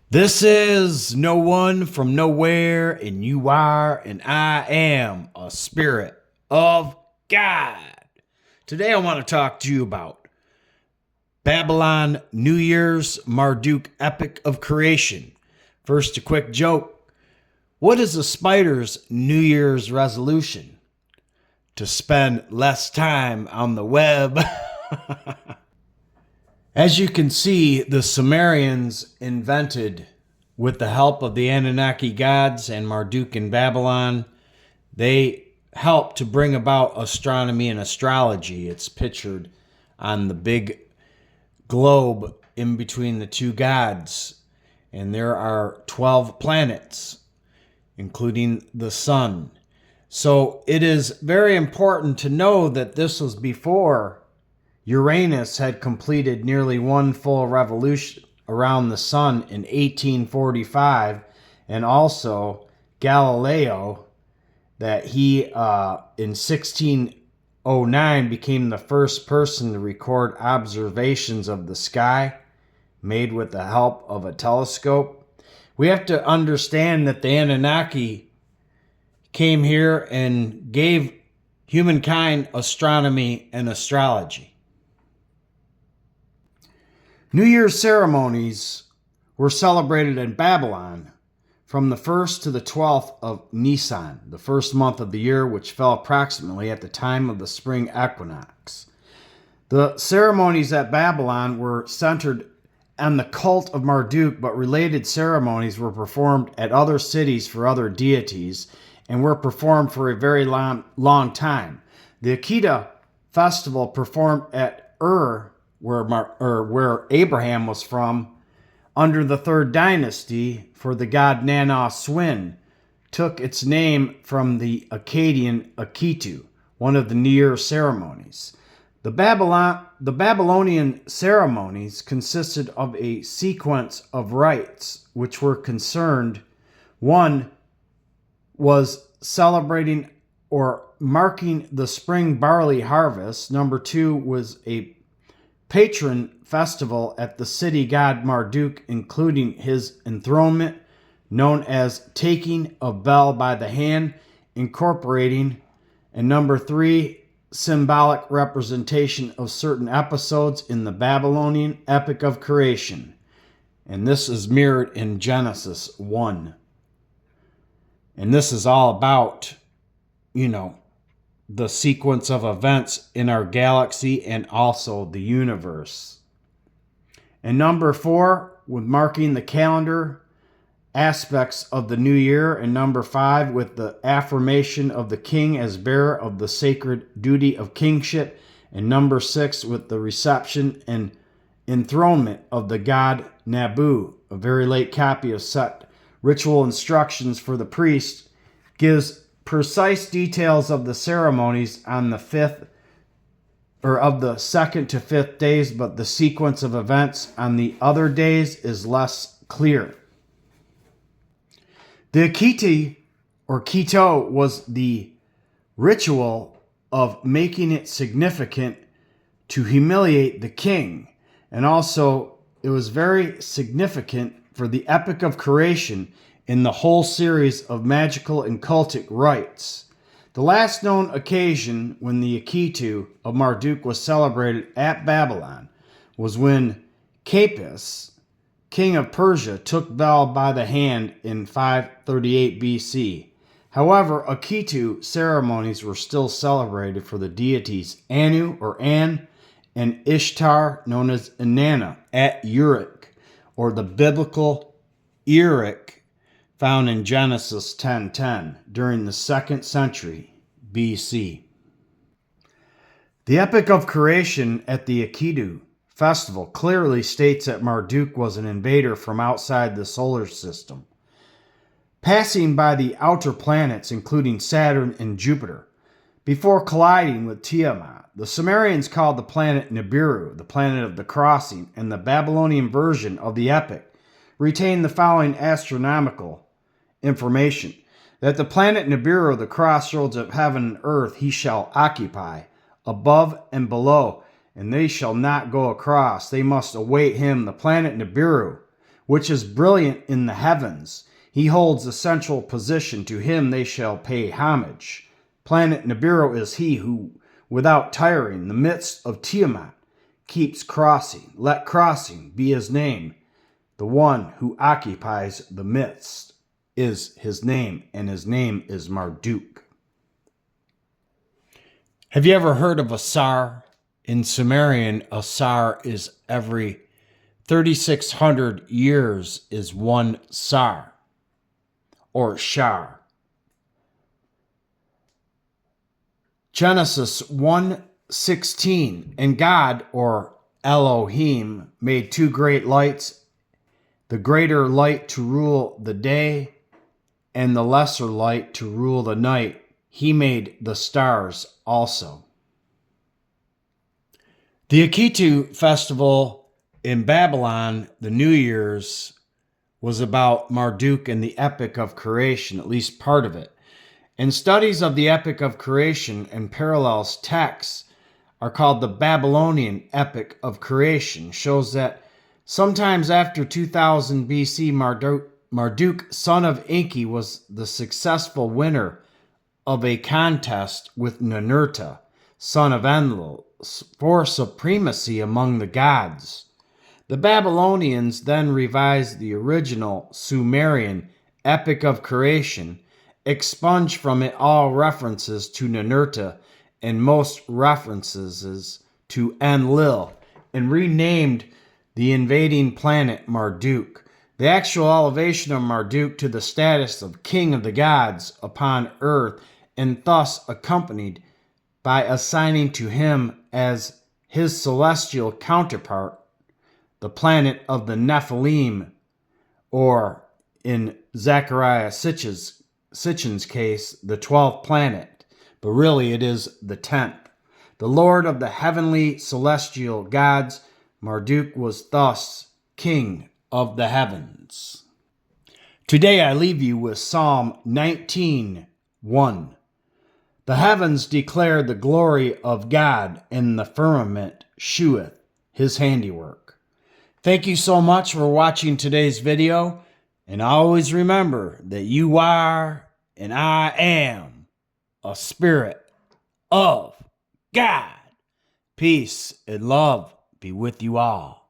This is no one from nowhere, and you are, and I am a spirit of God. Today, I want to talk to you about Babylon New Year's Marduk Epic of Creation. First, a quick joke. What is a spider's New Year's resolution? To spend less time on the web. As you can see, the Sumerians invented, with the help of the Anunnaki gods and Marduk in Babylon, they helped to bring about astronomy and astrology. It's pictured on the big globe in between the two gods. And there are 12 planets, including the sun. So it is very important to know that this was before Uranus had completed nearly one full revolution around the sun in 1845, and also Galileo, that he in 1609 became the first person to record observations of the sky made with the help of a telescope. We have to understand that the Anunnaki came here and gave humankind astronomy and astrology. New Year's ceremonies were celebrated in Babylon from the 1st to the 12th of Nisan, the first month of the year, which fell approximately at the time of the spring equinox. The ceremonies at Babylon were centered on the cult of Marduk, but related ceremonies were performed at other cities for other deities and were performed for a very long time. The Akita festival performed at Ur, where Abraham was from, under the third dynasty for the god Nana Swin, took its name from the Akkadian Akitu, one of the New Year ceremonies. The Babylonian ceremonies consisted of a sequence of rites which were concerned. One was celebrating or marking the spring barley harvest. Number two was a patron festival at the city god Marduk, including his enthronement, known as taking of Bel by the hand, incorporating. And number three, symbolic representation of certain episodes in the Babylonian epic of creation. And this is mirrored in Genesis 1. And this is all about, the sequence of events in our galaxy and also the universe. And number four, with marking the calendar aspects of the new year. And number five, with the affirmation of the king as bearer of the sacred duty of kingship. And number six, with the reception and enthronement of the god Nabu. A very late copy of set ritual instructions for the priest gives precise details of the ceremonies on the fifth or of the second to fifth days, but the sequence of events on the other days is less clear. The Akiti or Keto was the ritual of making it significant to humiliate the king, and also it was very significant for the epic of creation in the whole series of magical and cultic rites. The last known occasion when the Akitu of Marduk was celebrated at Babylon was when Capys, king of Persia, took Bel by the hand in 538 BC. However, Akitu ceremonies were still celebrated for the deities Anu or An and Ishtar, known as Inanna, at Uruk, or the biblical Uruk, found in Genesis 10:10 during the 2nd century BC. The Epic of Creation at the Akitu festival clearly states that Marduk was an invader from outside the solar system, passing by the outer planets including Saturn and Jupiter, before colliding with Tiamat. The Sumerians called the planet Nibiru, the planet of the crossing, and the Babylonian version of the epic retained the following astronomical information: that the planet Nibiru, the crossroads of heaven and earth, he shall occupy, above and below, and they shall not go across. They must await him. The planet Nibiru which is brilliant in the heavens. He holds a central position. To him they shall pay homage. Planet Nibiru is he who, without tiring, the midst of Tiamat, keeps crossing. Let crossing be his name. The one who occupies the midst is his name, and his name is Marduk. Have you ever heard of a Sar? In Sumerian, a Sar is every 3,600 years is one Sar, or Shar. Genesis 1:16, and God, or Elohim, made two great lights, the greater light to rule the day, and the lesser light to rule the night. He made the stars also. The Akitu festival in Babylon, the New Year's, was about Marduk and the epic of creation, at least part of it. And studies of the epic of creation and parallels texts are called the Babylonian epic of creation. Shows that sometimes after 2000 BC, Marduk, son of Enki, was the successful winner of a contest with Ninurta, son of Enlil, for supremacy among the gods. The Babylonians then revised the original Sumerian epic of creation, expunged from it all references to Ninurta and most references to Enlil, and renamed the invading planet Marduk. The actual elevation of Marduk to the status of king of the gods upon earth, and thus accompanied by assigning to him as his celestial counterpart the planet of the Nephilim, or in Zechariah Sitchin's case, the 12th planet, but really it is the 10th. The Lord of the heavenly celestial gods, Marduk was thus king of the heavens. Today I leave you with Psalm 19:1. The heavens declare the glory of God, and the firmament sheweth his handiwork. Thank you so much for watching today's video, and always remember that you are and I am a spirit of God. Peace and love be with you all.